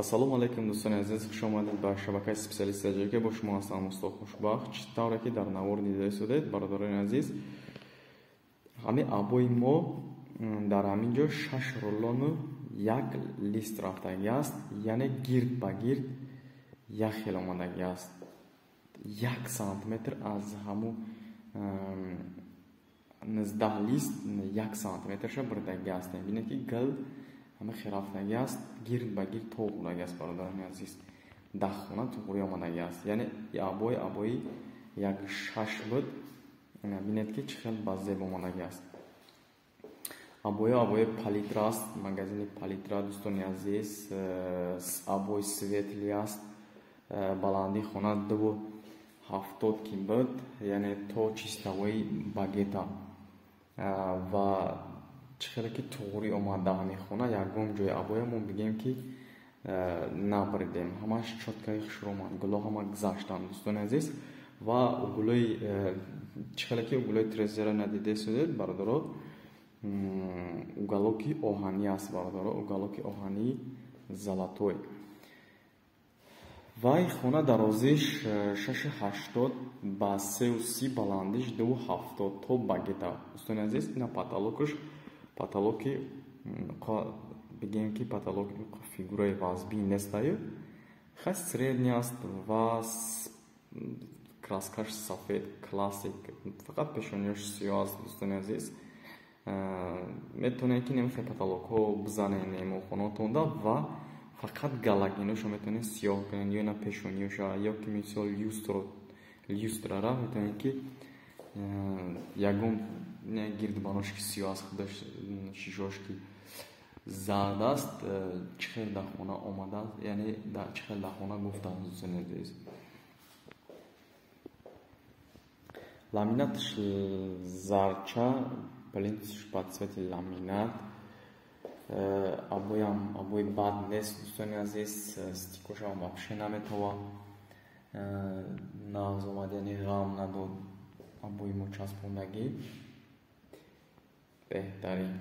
Салом алейкум дӯстони азиз, хуш омадед ба шабакаи специалистии ки бо шумо ҳастам Мустоф Хушбахт. Тавре ки дар навор дида шудед, бародарони азиз, ҳами абои мо дар ҳамин ҷо 6 рулону 1 лист рафтагӣ аст, яъне гирд ба гирд як хел омадагӣ аст. 1 сантиметр аз ҳамун 19 лист 1 сантиметрша бурдагӣ аст. Мебинед ки гил ҳама хел рафтагӣ аст, гирд ба гирд то бурдагӣ аст, бародарони азиз. Дахона туғри омадагӣ аст, яъне абои як 6 буд. Мебинед ки чӣ хел ба зеб омадагӣ аст. Абои палитра аст, магазини палитра дӯстони азиз. Абои светли аст, баланди хона 2.70 ки буд, яъне то чистовои багета. Ва чӣ хеле ки туғри омада ҳамин хона, ягон ҷои абоямон бигем ки набридем, ҳамаш чоткаи хушроманд, гуло ҳама гузаштанд дӯстони азиз. Ва угулои чӣ хеле ки угулои трезера надиде шудед, бародаро, уголоки оҳанӣ аст, бародаро, уголоки оҳанӣ золотой. Вай хона дарозиш 6.80 ба 3.30, баландиш 2.70 то багета. Дӯстони азиз, ина потолоки бигем ки потолоки фигураи вазби нестаю, хай средний аст ва краскаш сафед классик, фақат пешониёш сиёҳ аст дӯстони азиз. Метавонед ки немихе потолокҳо бизанед немо хонатонда ва фақат галагиношо метавонед сиёҳ кунед, ё на пешониёша, ё ки мисол люстрара метавонед ки ягон гирдбанош ки сиёҳ аст, худаш шишош ки зард аст, чӣ хел дар хона омадааст, яъне чӣ хел дар хона гуфтааст дӯстони азиз. Ламинат зарча, плинтус по цвету ламинат. Абои бад нест дӯстони азиз, стикошам вообще наметова нағз омад, яъне ғам надод абои мо часпондагӣ беҳтарин.